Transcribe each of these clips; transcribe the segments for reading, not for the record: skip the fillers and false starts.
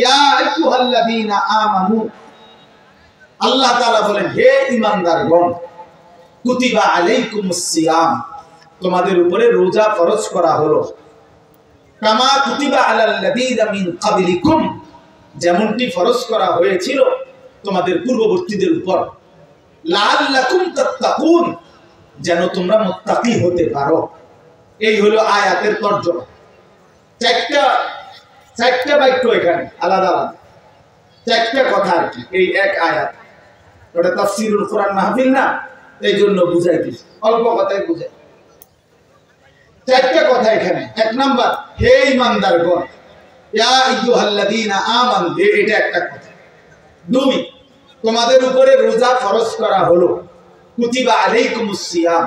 ইয়া আইয়ুহাল্লাযীনা আমানু, আল্লাহ তাআলা বলেন হে ঈমানদারগণ, কুতিবা আলাইকুমুস সিয়াম, তোমাদের উপরে রোজা ফরজ করা হলো, কামা কুতিবা আলাল্লাযীনা মিন ক্বাবলিকুম, যেমনটি ফরজ করা হয়েছিল তোমাদের পূর্ববর্তীদের উপর, লাআল্লাকুম তাত্তাকুন, যেন তোমরা মুত্তাকি হতে পারো। এই হলো আয়াতের তর্জমা। চারটা বাক্য এখানে আলাদা আলাদা, চারটা কথা আর কি এই এক আয়াত। ওটা তাফসীরুল কোরআন মাহফিল না, এই জন্য বুঝাই দিছি, অল্প কথায় বুঝাই। চারটা কথা এখানে। এক নাম্বার, হে ঈমানদারগণ, ইয়া আইয়ুহাল্লাযীনা আমানু, এটা একটা কথা। দুই, তোমাদের উপরে রোজা ফরজ করা হলো, কুতিবা আলাইকুমুস সিয়াম,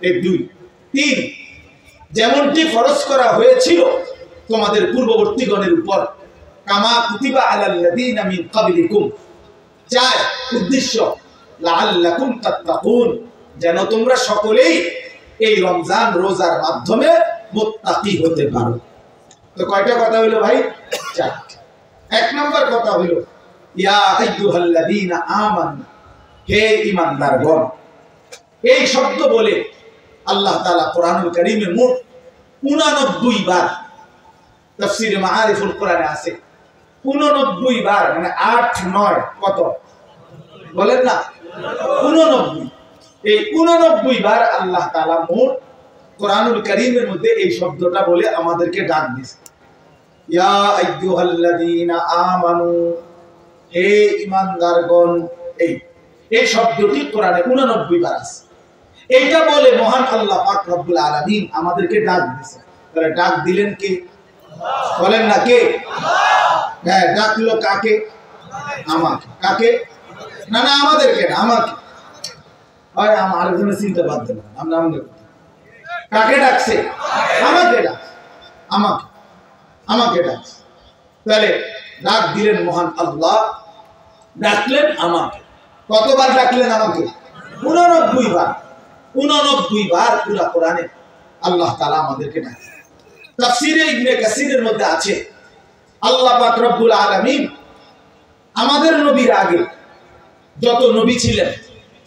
এই দুই। তিন, যেমনটি ফরজ করা হয়েছিল তোমাদের পূর্ববর্তীগণের উপর, কামা কুতিবা আলাল্লাযীনা মিন ক্বাবলিকুম। চার, উদ্দেশ্য লাআল্লাকুম তাত্তাকুন, যেন তোমরা সকলেই এই রমজান রোজার মাধ্যমে মুত্তাকি হতে পারো। তো কয়টা কথা হলো ভাই? চারটা। এক নম্বর কথা হলো ইয়া আইয়ুহাল্লাযীনা আমানু, হে ঈমানদারগণ। এই শব্দ বলে আল্লাহ তাআলা কোরআনুল কারীমে মোট 89 বার, তাফসীরে মাআরিফুল কোরআনে আছে 89 বার, মানে 8 9 কত বলেন না, 89। এই 89 বার আল্লাহ তাআলা মোট কোরআনুল কারীমের মধ্যে এই শব্দটা বলে আমাদেরকে ডাক দিয়েছে, ইয়া আইয়ুহাল্লাযীনা আমানু, হে ঈমানদারগণ। এই শব্দটি কোরআনে 89 বার আছে। এইটা বলে মহান আল্লাহ পাক রব্বুল আলামিন আমাদেরকে ডাক দিয়েছে। তাহলে ডাক দিলেন কে? বলেন না কে? হ্যাঁ, ডাকলো কাকে? আমাকে। কাকে? না না, আমাদেরকে না, আমাকে। হয় আমার জন্য চিন্তা বাদ দিলাম, আমরা আমাদের কাকে ডাকছে? আমাকে ডাকছে, আমাকে, আমাকে ডাকছে। তাহলে ডাক দিলেন মহান আল্লাহ, ডাকলেন আমাকে। কতবার ডাকলেন আমাকে? 89 বার। 89 বার পুরা কোরআনে আল্লাহ তাআলা আমাদেরকে ডাকে। তাফসীরে ইবনে কাসিরের মধ্যে আছে আল্লাহ পাক রব্বুল আলামিন আমাদের নবীর আগে যত নবী ছিলেন,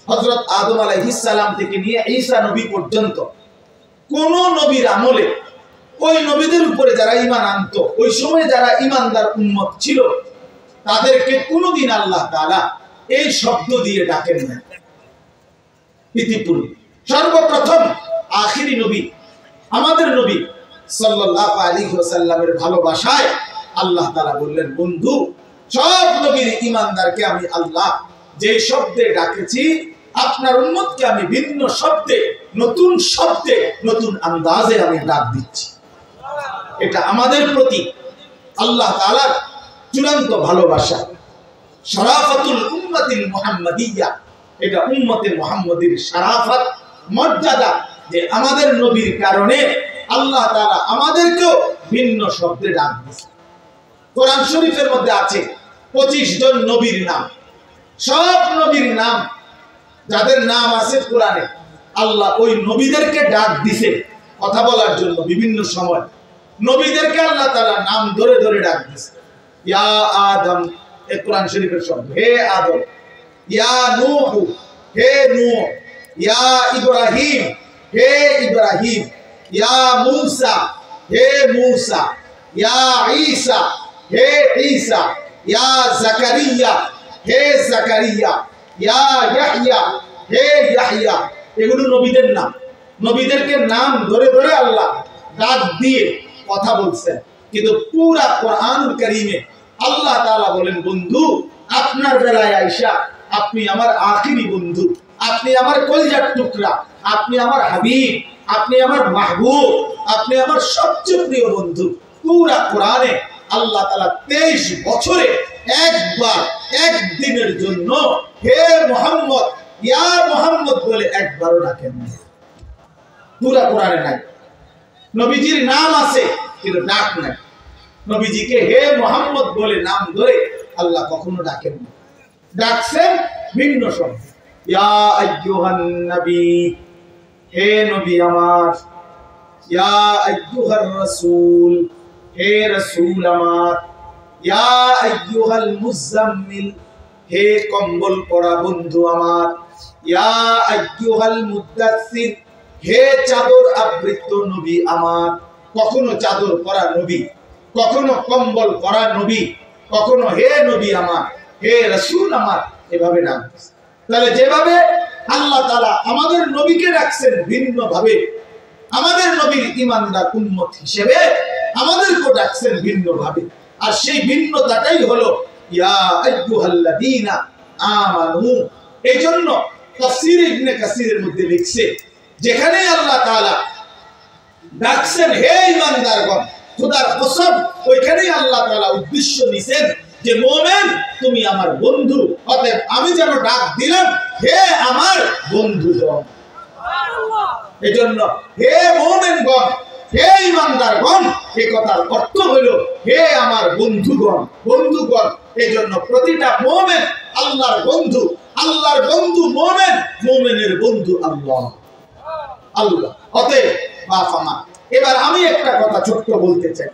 হযরত আদম আলাইহিস সালাম থেকে নিয়ে ঈসা নবী পর্যন্ত, কোন নবীর আমলে ওই নবীদের উপরে যারা ঈমান আনতো, ওই সময় যারা ঈমানদার উম্মত ছিল, তাদেরকে কোনদিন আল্লাহ তাআলা এই শব্দ দিয়ে ডাকেন না। ইতিপূর্বে সর্বপ্রথম আখিরি নবী আমাদের নবী সাল্লাল্লাহু আলাইহি ওয়াসাল্লামের ভালোবাসায় আল্লাহ তাআলা বললেন, বন্ধু, সব নবীর ঈমানদারকে আমি আল্লাহ যে শব্দে ডাকেছি, আপনার উম্মতকে আমি ভিন্ন শব্দে, নতুন আন্দাজে আমি ডাক দিচ্ছি। এটা আমাদের প্রতি আল্লাহ তাআলার চূড়ান্ত ভালোবাসা, শরাফাতুল উম্মাতিল মুহাম্মাদিয়্যা। এটা উম্মতে মুহাম্মাদির শরাফত, মর্যাদা, যে আমাদের নবীর কারণে আল্লাহ তাআলা আমাদেরকেও ভিন্ন শব্দে ডাক দিয়েছে। কোরআন শরীফের মধ্যে আছে 25 জন নবীর নাম। সব নবীর নাম যাদের নাম আছে কোরআনে, আল্লাহ ওই নবীদেরকে ডাক দিছে কথা বলার জন্য। বিভিন্ন সময় নবীদেরকে আল্লাহ তাআলা নাম ধরে ধরে ডাক দিছে। ইয়া আদম, এই কোরআন শরীফের শব্দ, হে আদম। ইয়া নূহ, হে নূহ। ইয়া ইব্রাহিম, হে ইব্রাহিম। ইয়া মূসা, হে মূসা। ইয়া ঈসা, হে ঈসা। ইয়া জাকারিয়া, হে জাকারিয়া। ইয়া ইয়াহইয়া, হে ইয়াহইয়া। এগুলো নবীদের নাম। নবীদেরকে নাম ধরে ধরে আল্লাহ ডাক দিয়ে কথা বলছেন। কিন্তু পুরা কোরআনুল কারীমে আল্লাহ তাআলা বলেন, বন্ধু, আপনার বেলায় আয়েশা, আপনি আমার আখিরি বন্ধু, আপনি আমার কলিজার টুকরা, আপনি আমার হাবিব, আপনি আমার মাহবুব, আপনি আমার সবচেয়ে প্রিয় বন্ধু। পুরা কোরআনে আল্লাহ তাআলা 23 বছরে একবার, একদিনের জন্য হে মুহাম্মদ, ইয়া মুহাম্মদ বলে একবারও ডাকেন না। পুরা কোরআনে নাই। নবীজির নাম আছে কিন্তু ডাক নাই। নবীজিকে হে মুহাম্মদ বলে নাম ধরে আল্লাহ কখনো ডাকেন না। ডাকছেন ভিন্ন শব্দ, ইয়া আইয়ুহান নবী, হে নবী আমার। ইয়া আইয়ুহার রাসূল, হে রাসূল আমার। ইয়া আইয়ুহাল মুজাম্মিল, হে কম্বল পরা বন্ধু আমার। ইয়া আইয়ুহাল মুদাসসির, হে চাদর আবৃত নবী আমার। কখনো চাদর পরা নবী, কখনো কম্বল পরা নবী, কখনো হে নবী আমার, হে রাসূল আমার, এভাবে ডাকছে। তাহলে যেভাবে আল্লাহ তাআলা আমাদের নবীকে রাখছেন ভিন্ন ভাবে, আমাদের নবীর ঈমানদার উম্মত হিসেবে আমাদেরকে ডাকছেন ভিন্ন ভাবে। আর সেই ভিন্নতাটাই হলো ইয়া আইয়ুহাল্লাযীনা আমানু। এইজন্য তাফসীর ইবনে কাসিরের মধ্যে লিখছে, যেখানে আল্লাহ তাআলা ডাকছেন হে ঈমানদারগণ, খোদার কসম, ওইখানেই আল্লাহ তাআলা উদ্দেশ্য নিছেন যে মুমিন তুমি আমার বন্ধু, অতএব আমি যেন ডাক দিলাম হে আমার বন্ধুগণ। সুবহানাল্লাহ। এজন্য হে মুমিনগণ, হে ঈমানদারগণ, এই কথার অর্থ হলো হে আমার বন্ধুগণ, বন্ধুগণ। এজন্য প্রতিটা মুমিন আল্লাহর বন্ধু, আল্লাহর বন্ধু মুমিন, মুমিনের বন্ধু আল্লাহ, আল্লাহ। অতএব বাফামা, এবার আমি একটা কথা ছোট্ট বলতে চাই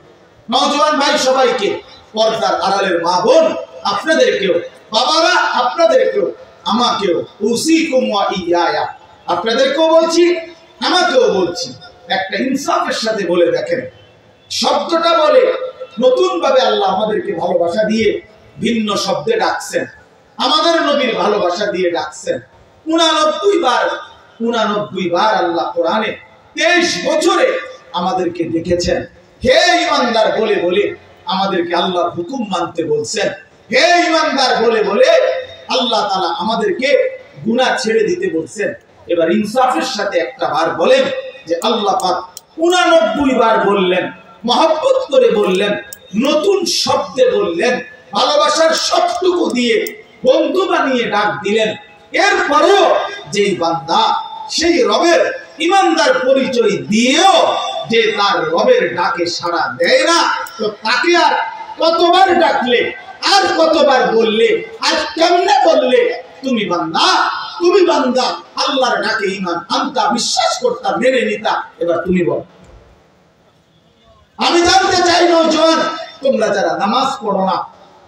নওজোয়ান ভাই সবাইকে, পর্দার আড়ালের মা বোন আপনাদেরকেও, বাবারা আপনাদেরকেও, আমাকেও, উসিকুম ওয়া ইয়া, আপনাদেরকেও বলছি আমাকেও বলছি, একটা ইনসাফের সাথে বলে দেখেন। শব্দটা বলে নতুন ভাবে আল্লাহ আমাদেরকে ভালোবাসা দিয়ে ভিন্ন শব্দে ডাকছেন, আমাদের নবীর ভালোবাসা দিয়ে ডাকছেন 89 বার আল্লাহ কোরআনে 23 বছরে আমাদেরকে দেখেছেন হে ঈমানদার বলে বলে আমাদেরকে আল্লাহর হুকুম মানতে বলছেন। হে ঈমানদার বলে বলে আল্লাহ তাআলা আমাদেরকে গুনাহ ছেড়ে দিতে বলছেন। এবার ইনসাফের সাথে একটা বার বলেন যে আল্লাহ পাক 89 বার বললেন, মহব্বত করে বললেন, নতুন শব্দে বললেন, ভালোবাসার সবটুকু দিয়ে বন্ধু বানিয়ে ডাক দিলেন। এরপরেও যেই বান্দা সেই রবের ঈমানদার পরিচয় দিয়েও যে তার রবের ডাকে সাড়া দেয় না, তো তাকে আর কতবার ডাকলে, আর কতবার বললে, আর কেমনে বললে তুমি বান্দা, তুমি বান্দা, আল্লাহর ডাকে ঈমান আনতা, বিশ্বাস করতা, মেনে নিতা। এবার তুমি বল। আমি জানতে চাই নওজোয়ান, তোমরা যারা নামাজ পড়ো না,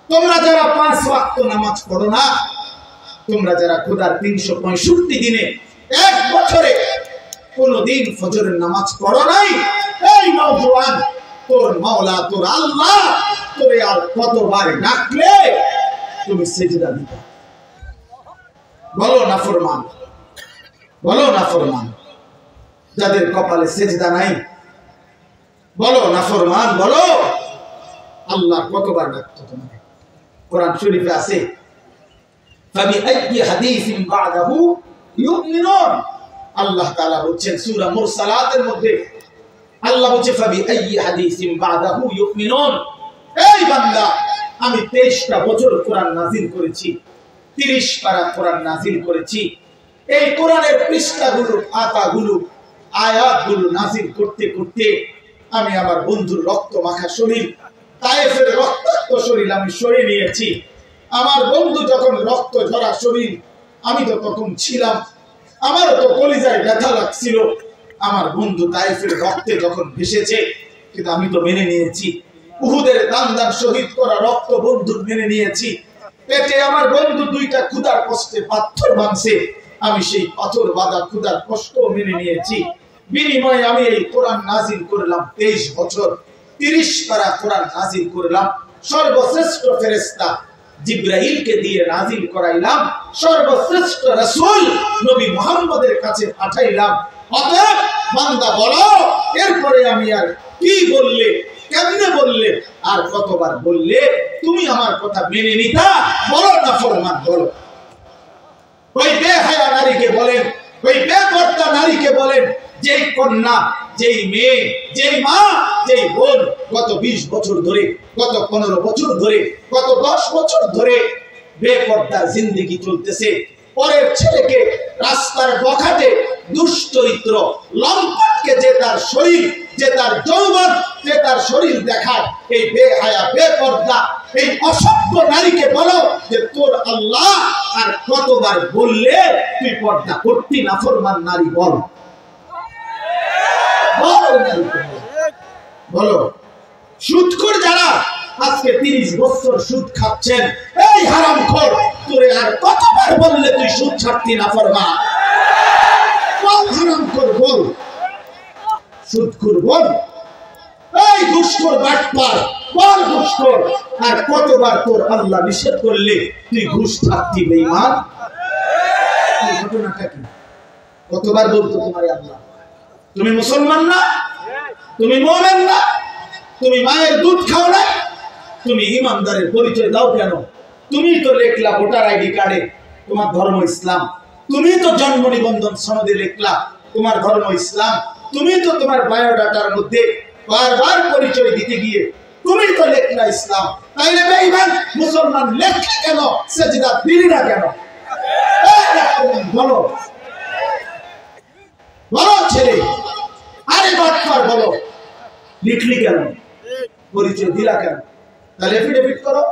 তোমরা যারা 5 ওয়াক্ত নামাজ পড়ো না, তোমরা যারা খোদার 365 দিনে এক বছরে কোনদিন ফজরের নামাজ পড়ো নাই, এই নওজোয়ান, তোর মাওলা, তোর আল্লাহ তোরে আর কতবার ডাকলে তুমি সিজদা দিতে? বলো না ফরমান, বলো না ফরমান। যাদের কপালে সিজদা নাই বলো না ফরমান, বলো আল্লাহ কতবার ডাকতো তোমাকে? কোরআন শরীফে আছে ফাবিআইয়ি হাদিসিন বাদাহু ইউমিনুন। আল্লাহ তাআলা বলেন সূরা মুরসালাতের মধ্যে, আল্লাহ বলেন ফাবিআইয়ি হাদিসিন বাদাহু ইউমিনুন। এই বান্দা, আমি 23টা বছর কোরআন নাযিল করেছি, 30 পারা কোরআন নাযিল করেছি। এই কোরআনের পৃষ্ঠাগুলো, পাতাগুলো, আয়াতগুলো নাযিল করতে করতে আমি আমার বন্ধুর রক্ত মাখা শরীর, তায়েফের রক্তাক্ত শরীর আমি সরিয়ে নিয়েছি। আমার বন্ধু যখন রক্ত ঝরা শরীর, আমি তো তখন ছিলাম, আমারও তো কলিজায় ব্যথা লাগছিল। আমার বন্ধু তায়েফের রক্তে যখন ভেসেছে, কিন্তু আমি তো মেনে নিয়েছি। উহুদের দান দান শহীদ করা রক্ত বন্ধুর মেনে নিয়েছি। পেটে আমার বন্ধু 2টা ক্ষুধার কষ্টে পাথর ভাঙছে, আমি সেই পাথর বাঁধা ক্ষুধার কষ্ট মেনে নিয়েছি। বিনিময়ে আমি এই কোরআন নাযিল করলাম 23 বছর, 30 পারা কোরআন নাযিল করলাম। সর্বশ্রেষ্ঠ ফেরেশতা জিবরাইলকে দিয়ে নাযিল করাইলাম, সর্বশ্রেষ্ঠ রাসূল নবী মুহাম্মদের কাছে পাঠাইলাম। অতএব বান্দা বলো, এরপরে আমি আর কি বললে, কেমনে বললে, আর কতবার বললে তুমি আমার কথা মেনে নিতা? বলো না ফরমান, বলো। ওই বেহায়া নারীকে বলেন, ওই বেপরদা নারীকে বলেন, যেই কন্যা, যেই মেয়ে, যেই মা, যেই বোন গত 20 বছর ধরে, গত 15 বছর ধরে, গত 10 বছর ধরে বেপরদার জিন্দেগি চলতেছে, পরের ছেলেকে রাস্তার বখাটে দুশ্চরিত্র লম্পটকে যে তার শরীর, যে তার যৌবন, যে তার শরীর দেখায়, এই বেহায়া বেপরদা এই অসভ্য নারীকে বলো যে তোর আল্লাহ আর কতবার বললে তুই পর্দা করতি? নাফরমান নারী বল, বলো। সুদখোর যারা আজকে 30 বছর সুদ খাচ্ছেন। এই হারামখোর, তোরে আর কতবার বললে তুই সুদ ছাড়তি না ফরমা? বল হারামখোর, বল সুদখোর, বল এই ঘুষখোর বাটপার, বল ঘুষখোর। আর কতবার তোর আল্লাহ নিষেধ করলে তুই ঘুষ ছাড়তি বেঈমান? ঘটনাটা কি? কতবার বলতো তোমার আল্লাহ? তুমি মুসলমান না, তুমি মুমিন না, তুমি মায়ের দুধ খাও না, তুমি ইমানদারের পরিচয় দাও কেন? তুমি তো লেখলা ভোটার আইডি কার্ডে তোমার ধর্ম ইসলাম, তুমি তো জন্ম নিবন্ধন সনদে লেখলা তোমার ধর্ম ইসলাম, তুমি তো তোমার বায়োডাটার মধ্যে বারবার পরিচয় দিতে গিয়ে তুমি তো লেখলা ইসলাম। তাইলে বেঈমান মুসলমান লেখলে কেন, সেজদা দিলি না কেন? বলো বলো ছেলে, আরে বাটপার বলো, লিখলি কেন, পরিচয় দিলা কেন? তাহলে এফিডেভিট করো,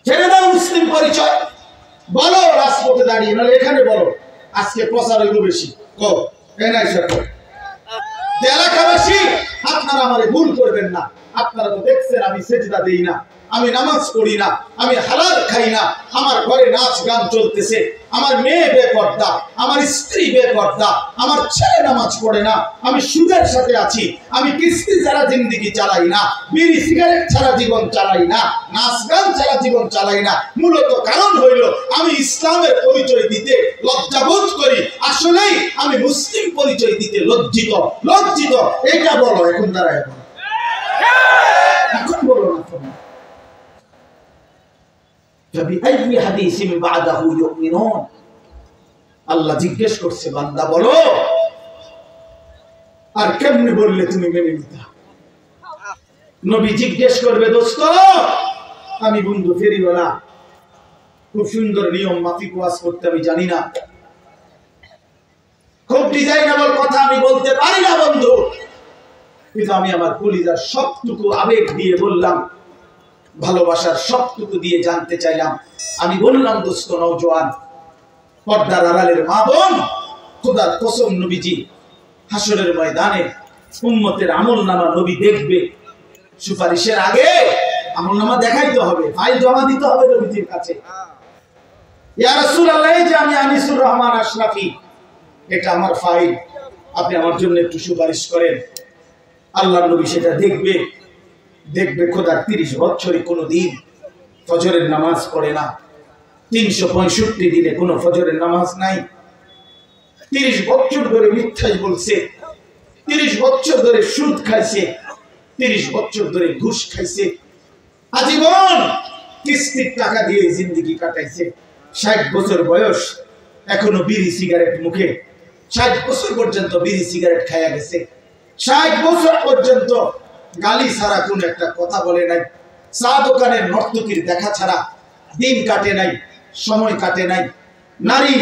ছেড়ে দাও মুসলিম পরিচয়, বলো রাজপথে দাঁড়িয়ে, নাহলে এখানে বলো। আজকে প্রচার হইল বেশি, কো এনাই সরকার এলাকাবাসী, আপনারা আমারে ভুল করবেন না। আপনারা তো দেখছেন আমি সেজদা দেই না, আমি নামাজ পড়ি না, আমি হালাল খাই না, আমার ঘরে নাচ গান চলতেছে, আমার মেয়ে বেপর্দা, আমার স্ত্রী বেপর্দা, আমার ছেলে নামাজ পড়ে না, আমি সুদের সাথে আছি, আমি কিস্তি ছাড়া জিন্দেগি চালাই না, বিড়ি সিগারেট ছাড়া জীবন চালাই না, নাচ গান ছাড়া জীবন চালাই না। মূলত কারণ হইল আমি ইসলামের পরিচয় দিতে লজ্জাবোধ করি। আসলেই আমি মুসলিম পরিচয় দিতে লজ্জিত। এটা বলো, এখন দাঁড়ায় বলো, এখন বলো না তুমি। আল্লাহ জিজ্ঞেস করছে, বান্দা বলো আর কেমনে বললে তুমি মেনে নিতা? নবী জিজ্ঞেস করবে, দোস্ত আমি বন্ধু ফেরিওয়ালা, খুব সুন্দর নিয়ম মাফিক ওয়াজ করতে আমি জানি না, খুব ডিজাইনেবল কথা আমি বলতে পারি না বন্ধু, কিন্তু আমি আমার কলিজার সবটুকু আবেগ দিয়ে বললাম, ভালোবাসার সবটুকু দিয়ে জানতে চাইলাম। আমি বললাম, দোস্ত নওজোয়ান, পর্দার আড়ালের মা বোন, খোদার কসম নবীজি হাসরের ময়দানে উম্মতের আমলনামা নবী দেখবে, সুপারিশের আগে আমলনামা দেখাইতে হবে, ফাইল জমা দিতে হবে নবীজির কাছে। ইয়া রাসূলুল্লাহ, যে আমি আনিসুর রহমান আশরাফি, এটা আমার ফাইল, আপনি আমার জন্য একটু সুপারিশ করেন। আল্লাহর নবী সেটা দেখবে খোদার 30 বছরে কোনো দিন ফজরের নামাজ পড়ে না, 365 দিনে কোনো ফজরের নামাজ নাই, 30 বছর ধরে মিথ্যাই বলছে, 30 বছর ধরে সুদ খাইছে, 30 বছর ধরে ঘুষ খাইছে, আজীবন কিস্তির টাকা দিয়ে জিন্দেগি কাটাইছে, 60 বছর বয়স এখনো বিড়ি সিগারেট মুখে, 60 বছর পর্যন্ত বিড়ি সিগারেট খাইয়া গেছে, 60 বছর পর্যন্ত গালি ছাড়া কোন একটা কথা বলে নাই, চা দোকানের নর্তকীর দেখা ছাড়া দিন কাটে নাই, সময় কাটে নাই। নারী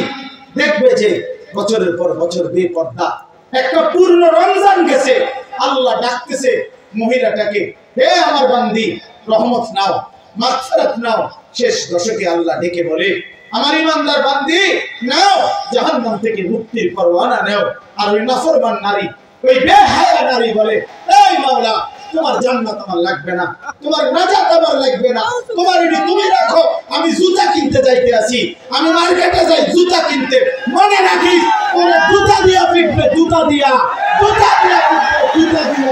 দেখবে যে বছরের পর বছর বেপর্দা, একটা পূর্ণ রমজান গেছে, আল্লাহ ডাকতেছে মহিলাটাকে, হে আমার বান্দি রহমত নাও, মাগফিরাত নাও। শেষ দশকে আল্লাহ ডেকে বলে, আমার ইমানদার বান্দি নাও, জাহান্নাম থেকে মুক্তির পরওয়ানা নাও। আর ওই নাফরমান নারী, ওই বেহায়া নারী বলে, এই মাওলা তোমার জান্নাত আমার লাগবে না, তোমার নাজাত আমার লাগবে না, তোমার এটি তুমি রাখো, আমি জুতা কিনতে যাইতে আছি, আমি মার্কেটে যাই জুতা কিনতে, মনে রাখিস তোরে জুতা দিয়া পিটবে, জুতা দিয়া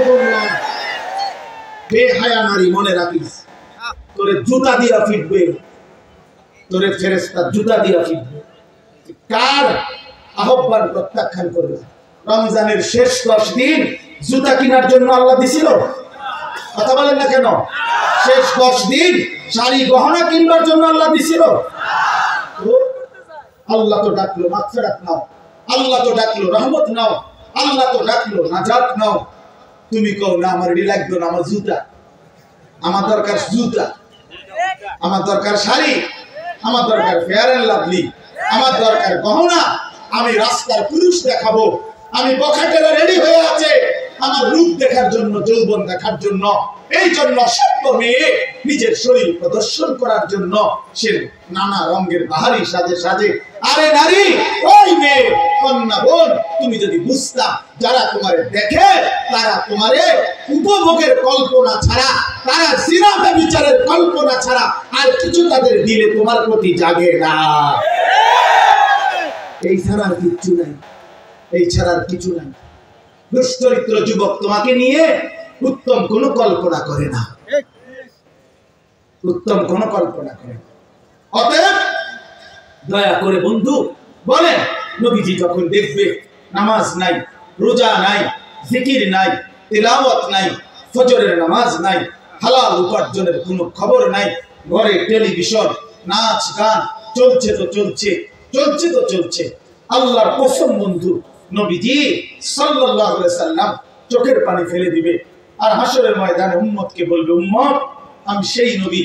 বললাম, বেহায়া নারী মনে রাখিস, তোরে জুতা দিয়া পিটবে, তোরে ফেরেশতা জুতা দিয়া পিটবে। কার আহ্বান প্রত্যাখ্যান করবে? রমজানের শেষ 10 দিন জুতা কেনার জন্য আল্লাহ দিছিল? কথা বলেন না কেন? শেষ 10 দিন শাড়ি গহনা কিনবার জন্য আল্লাহ দিছিল? আল্লাহ তো ডাকলো মাগফিরাত নাও, আল্লাহ তো ডাকলো রহমত নাও, আল্লাহ তো ডাকলো নাজাত নাও। তুমি কও না আমার এটি লাগবে না, আমার জুতা, আমার দরকার জুতা, আমার দরকার শাড়ি, আমার দরকার ফেয়ার এন্ড লাভলি, আমার দরকার গহনা, আমি রাস্তার পুরুষ দেখাবো, আমি বখাটেরা রেডি হয়ে আছে আমার রূপ দেখার জন্য, যৌবন দেখার জন্য। এই জন্য সভ্য মেয়ে নিজের শরীর প্রদর্শন করার জন্য সে নানা রঙের বাহারি সাজে সাজে। আরে নারী, ওই মেয়ে, কন্যা বোন, তুমি যদি বুঝতা যারা তোমারে দেখে তারা তোমারে উপভোগের কল্পনা ছাড়া, তারা জিনা ব্যভিচারের কল্পনা ছাড়া আর কিছু তাদের দিলে তোমার প্রতি জাগে না। এই ছাড়ার কিছু নাই, এই ছাড়ার কিছু নাই। দুশ্চরিত্র যুবক তোমাকে নিয়ে উত্তম কোন কল্পনা করে না, উত্তম কোন কল্পনা করে না। অতএব দয়া করে বন্ধু বলেন, নবীজি যখন দেখবে নামাজ নাই, রোজা নাই, জিকির নাই, তিলাওয়াত নাই, ফজরের নামাজ নাই, হালাল উপার্জনের কোনো খবর নাই, ঘরে টেলিভিশন, নাচ গান চলছে তো চলছে, চলছে তো চলছে, আল্লাহর কসম বন্ধু, নবীজি সাল্লাল্লাহু আলাইহি সাল্লাম চোখের পানি ফেলে দিবে আর হাসরের ময়দানে উম্মতকে বলবে, উম্মত, আমি সেই নবী,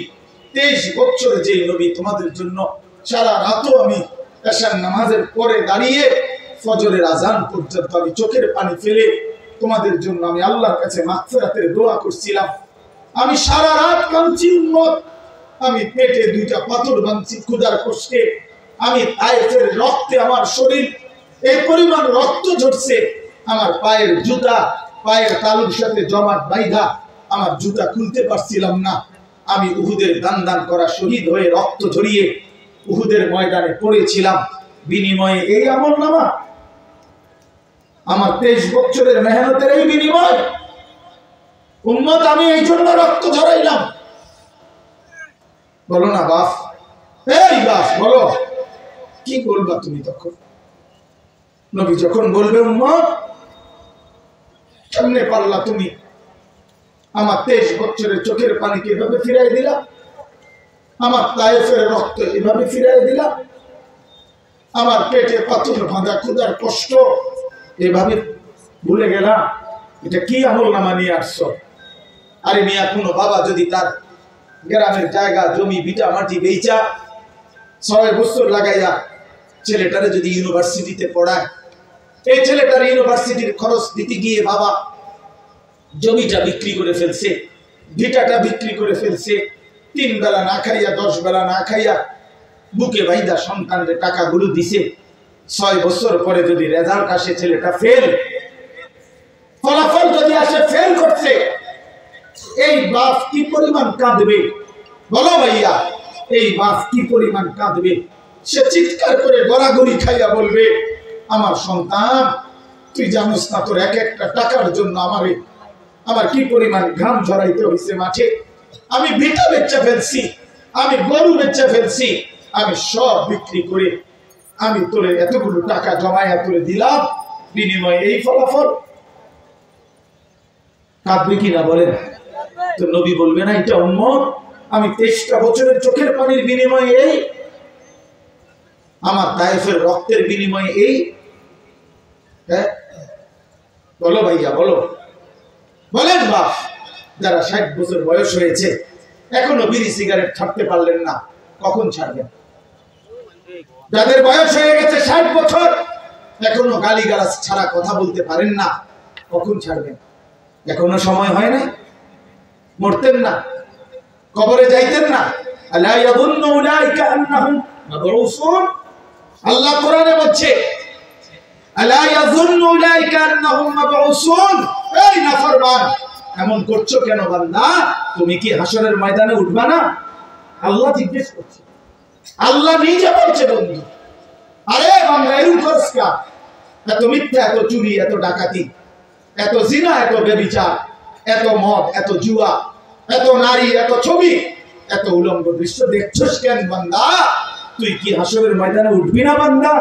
23 বছরে যে নবী তোমাদের জন্য সারা রাতও আমি এশার নামাজের পরে দাঁড়িয়ে ফজরের আজান পর্যন্ত আমি চোখের পানি ফেলে তোমাদের জন্য আমি আল্লাহর কাছে মাগফিরাতের দোয়া করছিলাম। আমি সারা রাত কাঁদছি উম্মত, আমি পেটে 2টা পাথর বাঁধছি ক্ষুধার কষ্টে, আমি তায়েফের রক্তে আমার শরীর এই পরিমাণ রক্ত ঝরছে, আমার পায়ের জুতা পায়ের তালুর সাথে জমাট বাইধা, আমার জুতা খুলতে পারছিলাম না। আমি উহুদের দান দান করা শহীদ হয়ে রক্ত ঝরিয়ে উহুদের ময়দানে পড়েছিলাম, বিনিময়ে এই আমলনামা, আমার 23 বছরের মেহনতের এই বিনিময়। উম্মত, আমি এই জন্য রক্ত ঝরাইলাম। বলো না বাপ, এই বাপ বলো, কি বলবা তুমি তখন? নবী যখন বলবে, উম্মত, কেমনে পারলা তুমি আমার 23 বছরের চোখের পানিকে এভাবে ফিরাই দিলা, আমার তায়েফের রক্ত এভাবে ফিরাই দিলা, আমার পেটে পাথর বাঁধা ক্ষুধার কষ্ট এভাবে ভুলে গেলাম, এটা কি আমলনামা নিয়ে আসছো? আরে মিয়া, কোনো বাবা যদি তার গ্রামের জায়গা জমি ভিটা মাটি বেচা 6 বছর লাগাইয়া ছেলেটারে যদি ইউনিভার্সিটিতে পড়ায়, এই ছেলেটার ইউনিভার্সিটির খরচ দিতে গিয়ে বাবা জমিটা বিক্রি করে ফেলছে, ভিটাটা বিক্রি করে ফেলছে, 3 বেলা না খাইয়া 10 বেলা না খাইয়া বুকে বাইদা সন্তানদের টাকাগুলো দিছে। 6 বছর পরে যদি রেজাল্ট আসে ছেলেটা ফেল, ফলাফল যদি আসে ফেল করছে, এই বাপ কি পরিমাণ কাঁদবে বলো ভাইয়া? এই বাপ কি পরিমাণ কাঁদবে? সে চিৎকার করে গড়াগড়ি খাইয়া বলবে, আমার সন্তান, তুই জানোস না তোর এক একটা টাকার জন্য আমার কি পরিমাণ ঘাম ঝরাইতে হয়েছে মাঠে, আমি ভিটা বেচা ফেলছি, আমি গরু বেচা ফেলছি, আমি সব বিক্রি করে আমি তোরে এতগুলো টাকা জমাইয়া তোরে দিলাম, বিনিময়ে এই ফলাফল। কাঁদবে কিনা বলেন? তো নবী বলবে না, এটা উম্মত, আমি 23টা বছরের চোখের পানির বিনিময়ে এই, আমার তায়েফের রক্তের বিনিময়ে এই। হ্যাঁ বলো ভাইয়া, বলো, বলেন বাপ, যারা 60 বছর বয়স হয়েছে এখনো বিড়ি সিগারেট ছাড়তে পারলেন না, কখন ছাড়বেন? যাদের বয়স হয়ে গেছে 60 বছর এখনো গালিগালাজ ছাড়া কথা বলতে পারেন না, কখন ছাড়বেন? এখনো সময় হয় না? মরতেন না? কবরে যাইতেন না? আলা ইয়াযুন্নু উলাইকা আন্নাহুম মাবউসুন। আল্লাহ কোরআনে বলছে, আলা ইয়াযুন্নু উলাইকা আন্নাহুম মাবউসুন। এই নাফরমান, এমন করছো কেন বান্দা? তুমি কি হাসরের ময়দানে উঠবা না? আল্লাহ জিজ্ঞেস করছে, আল্লাহ নিজে বলছে বন্ধু। আরে বান্দা, এরকম করছ কা? এত মিথ্যা, এত চুরি, এত ডাকাতি, এত জিনা, এত ব্যভিচার, এত মদ, এত জুয়া, এত নারী, এত ছবি, এত উলঙ্গ দৃশ্য দেখছস কেন বান্দা? তুই কি হাসরের ময়দানে উঠবি না বান্দা?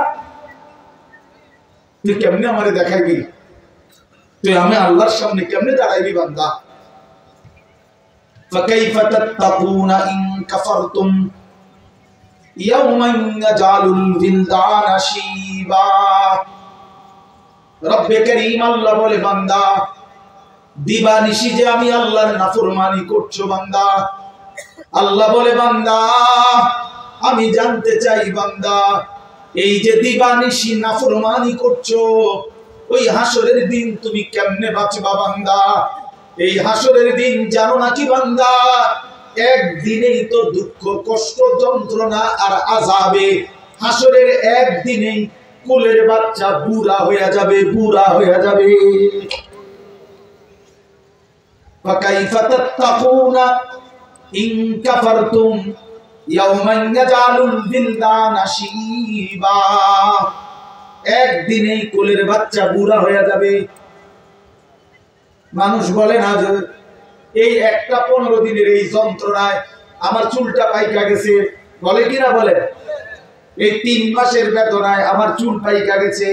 তুই কেমনে আমারে দেখাইবি? তুই আমি আল্লাহর সামনে কেমনে দাঁড়াইবি বান্দা? ফাকাইফা তাত্তাকুনা ইন কাফারতুম ইয়াওমান ইয়াজালুল বিলদানা শিবা। রব্বে কারীম আল্লাহ বলে, বান্দা, দিবানিশি যে আমি আল্লাহর নাফরমানি করছো বান্দা, আল্লাহ বলে, বান্দা, আমি জানতে চাই বান্দা, এই যে দিবানিশি নাফরমানি করছো, ওই হাসরের দিন তুমি কেমনে বাঁচবা বান্দা? এই হাসরের দিন জানো নাকি বান্দা, একদিনেই তো দুঃখ কষ্ট যন্ত্রণা আর আযাবে। হাসরের একদিনেই কোলের বাচ্চা বুড়া হয়ে যাবে, বুড়া হয়ে যাবে। ফাকাইফা তাত্তাকুনা ইন কাফারতুম ইয়াওমান ইয়াজালুল বিলদানা শিবা। একদিনেই কোলের বাচ্চা বুড়া হয়ে যাবে। মানুষ বলে না যে এই একটা 15 দিনের এই যন্ত্রণায় আমার চুলটা পাইকা গেছে, বলে কিনা বলে? এই 3 মাসের বেদনায় আমার চুল পাইকা গেছে।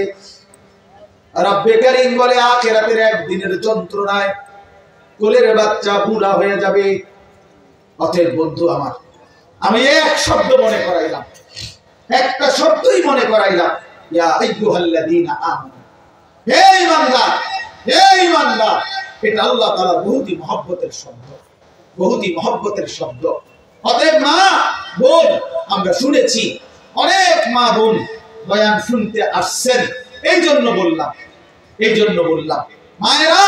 রব্বে কারীম বলে আখিরাতের একদিনের যন্ত্রণায় কোলের বাচ্চা বুড়া হয়ে যাবে। অতএব বন্ধু আমার, আমি এক শব্দ মনে করাইলাম, একটা শব্দই মনে করাইলাম, ইয়া আইয়ুহাল্লাযীনা আমানু, হে ঈমানদার, হে ঈমানদার। এটা আল্লাহ তাআলার বহুতই মহব্বতের শব্দ, বহুতই মহব্বতের শব্দ। অতএব মা বোন, আমরা শুনেছি অনেক মা বোন বয়ান শুনতে আসছেন, এই জন্য বললাম, এই জন্য বললাম মায়েরা,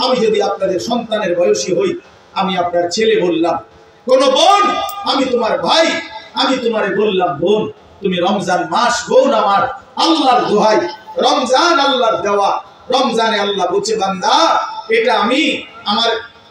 আমি যদি আপনাদের সন্তানের বয়সী হই, আমি আপনার ছেলে বললাম, কোন বোন আমি তোমার ভাই, আমি তোমারে বললাম বোন, তুমি রমজান মাস বোন আমার, আল্লাহর দোহাই, রমজান আল্লাহর দেওয়া। রমজানে আল্লাহ বলছে বান্দা এটা আমি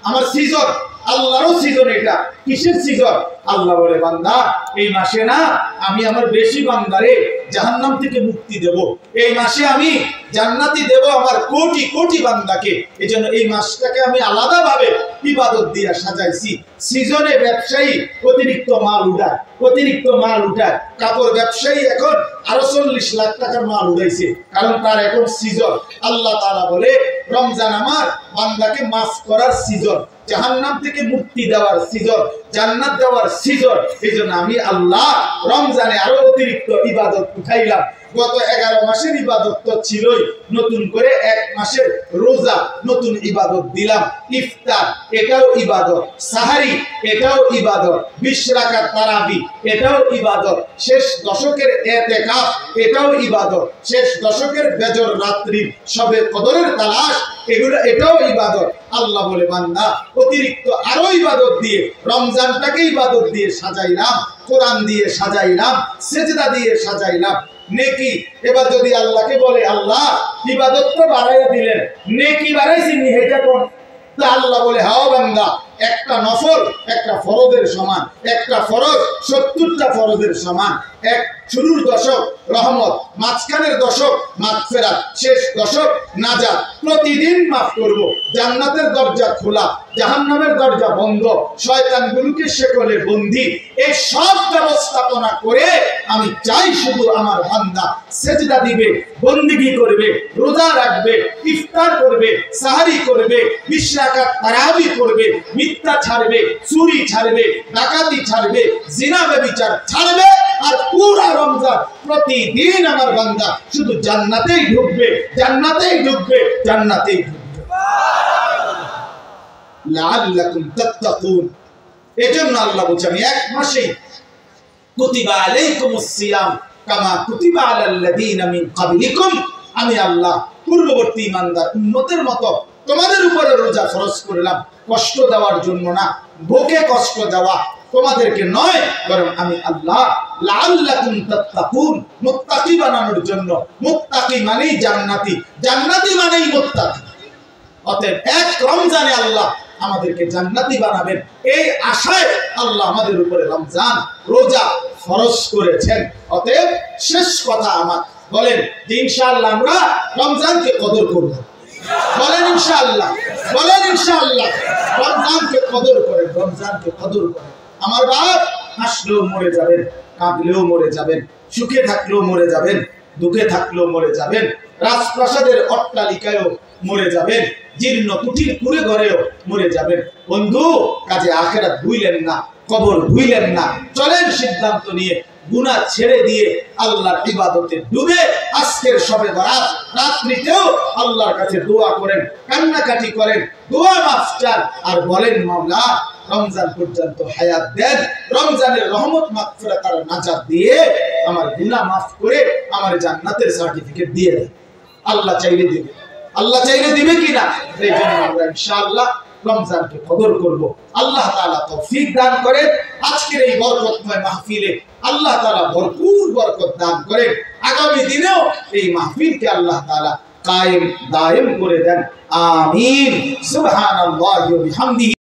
আমার সিজন, আল্লাহরও সিজন। এটা কিসের সিজন? আল্লাহ বলে বান্দা এই মাসে না আমি আমার বেশি বান্দারে জাহান্নাম থেকে মুক্তি দেব, এই মাসে আমি জান্নাতি দেব আমার কোটি কোটি বান্দাকে। এজন্য এই মাসটাকে আমি আলাদাভাবে ইবাদত দিয়ে সাজাইছি। সিজনে ব্যবসায়ী অতিরিক্ত মাল উঠায়, অতিরিক্ত মাল উঠায়। কাপড় ব্যবসায়ী এখন আরো 40 লাখ টাকার মাল উঠাইছে, কারণ তার এখন সিজন। আল্লাহ তাআলা বলে রমজান আমার বান্দাকে মাফ করার সিজন, জাহান্নাম থেকে মুক্তি দেওয়ার সিজন, জান্নাত দেওয়ার সিজন। এজন্য আমি আল্লাহ রমজানে আরো অতিরিক্ত ইবাদত উঠাইলাম। গত 11 মাসের ইবাদত তো ছিলই, নতুন করে 1 মাসের রোজা নতুন ইবাদত দিলাম। ইফতার এটাও ইবাদত, সাহারি এটাও ইবাদত, 20 রাকাত তারাবি এটাও ইবাদত, শেষ দশকের ইতিকাফ এটাও ইবাদত, শেষ দশকের বেজর রাত্রির শবে কদরের তালাশ এগুলো এটাও ইবাদত। আল্লাহ বলে বান্দা অতিরিক্ত আরো ইবাদত দিয়ে রমজানটাকে ইবাদত দিয়ে সাজাইলাম, কোরআন দিয়ে সাজাইলাম, সেজদা দিয়ে সাজাইলাম, নেকি। এবার যদি আল্লাহকে বলে আল্লাহ ইবাদত তো বাড়াইয়া দিলেন, নেকি বাড়াইছি নি, এটা কোন? তা আল্লাহ বলে হাও বান্দা, একটা নফল একটা ফরজের সমান, একটা ফরজ 70টা ফরজের সমান। এক শুরুর দশক রহমত, মাঝখানের দশক মাগফিরাত, শেষ দশক নাজাত। প্রতিদিন মাফ করব, জান্নাতের দরজা খোলা, জাহান্নামের দরজা বন্ধ, শয়তানগুলোকে শেকলে বন্দী। এই সব ব্যবস্থাপনা করে আমি চাই শুধু আমার বান্দা সেজদা দিবে, বন্দিগি করবে, রোজা রাখবে, ইফতার করবে, সাহারি করবে, 20 রাকাত তারাবি করবে, মিথ্যা ছাড়বে, চুরি ছাড়বে, ডাকাতি ছাড়বে, জিনা ব্যভিচার ছাড়বে। আর পুরা রমজান প্রতিদিন আমার বান্দা শুধু জান্নাতেই ঢুকবে, জান্নাতেই ঢুকবে, জান্নাতেই ঢুকবে। লাআল্লাকুম তাত্তাকুন। এজন্য আল্লাহ বলছে আমি 1 মাসে কুতিবা আলাইকুমুস সিয়াম কামা কুতিবা আলাল্লাযীনা মিন ক্বাবলিকুম, আমি আল্লাহ পূর্ববর্তী ইমানদার উম্মতের মতো তোমাদের উপরে রোজা ফরজ করলাম, কষ্ট দেওয়ার জন্য না, ভোকে কষ্ট দেওয়া তোমাদেরকে নয়, বরং আমি আল্লাহ লাআল্লাকুম তাত্তাকুন, মুত্তাকি বানানোর জন্য। মুত্তাকি মানেই জান্নাতি, জান্নাতি মানেই মুত্তাকি। অতএব 1 রমজানে আল্লাহ আমাদেরকে জান্নাতি বানাবেন, এই আশায় আল্লাহ আমাদের উপরে রমজান রোজা ফরজ করেছেন। অতএব শেষ কথা আমার, বলেন যে ইনশাআল্লাহ আমরা রমজানকে কদর করব। বলেন ইনশাআল্লাহ, বলেন ইনশাআল্লাহ। রমজানকে কদর করেন, রমজানকে কদর করেন। আমার বাপ হাসলেও মরে যাবেন, কাঁদলেও মরে যাবেন, সুখে থাকলেও মরে যাবেন, দুঃখে থাকলেও মরে যাবেন, রাজপ্রাসাদের অট্টালিকায়ও মরে যাবেন, জীর্ণ কুঠির কুড়ে ঘরেও মরে যাবেন। বন্ধু কাজে আখিরাত ভুইলেন না, কবর ভুইলেন না। চলেন সিদ্ধান্ত নিয়ে গুনাহ ছেড়ে দিয়ে আল্লাহর ইবাদতে ডুবে আজকের শবে বরাত রাত্রিতেও আল্লাহর কাছে দোয়া করেন, কান্নাকাটি করেন, দোয়া মাফ চান, আর বলেন মাওলা রমজান পর্যন্ত হায়াত দেন, রমজানের রহমত মাগফিরাত আর নাজাত দিয়ে আমার গুনাহ মাফ করে আমার জান্নাতের সার্টিফিকেট দিয়ে দেন। আল্লাহ চাইলে দিবে, আল্লাহ চাইলে দিবে কিনা? এই জন্য আমরা ইনশাআল্লাহ রমজানকে কদর করব। আল্লাহ তাআলা তৌফিক দান করেন। আজকের এই বরকতময় মাহফিলে আল্লাহ তাআলা ভরপুর বরকত দান করেন। আগামী দিনেও এই মাহফিলকে আল্লাহ তাআলা কায়েম দায়েম করে দেন। আমিন। সুবহানাল্লাহি ওয়া বিহামদিহি।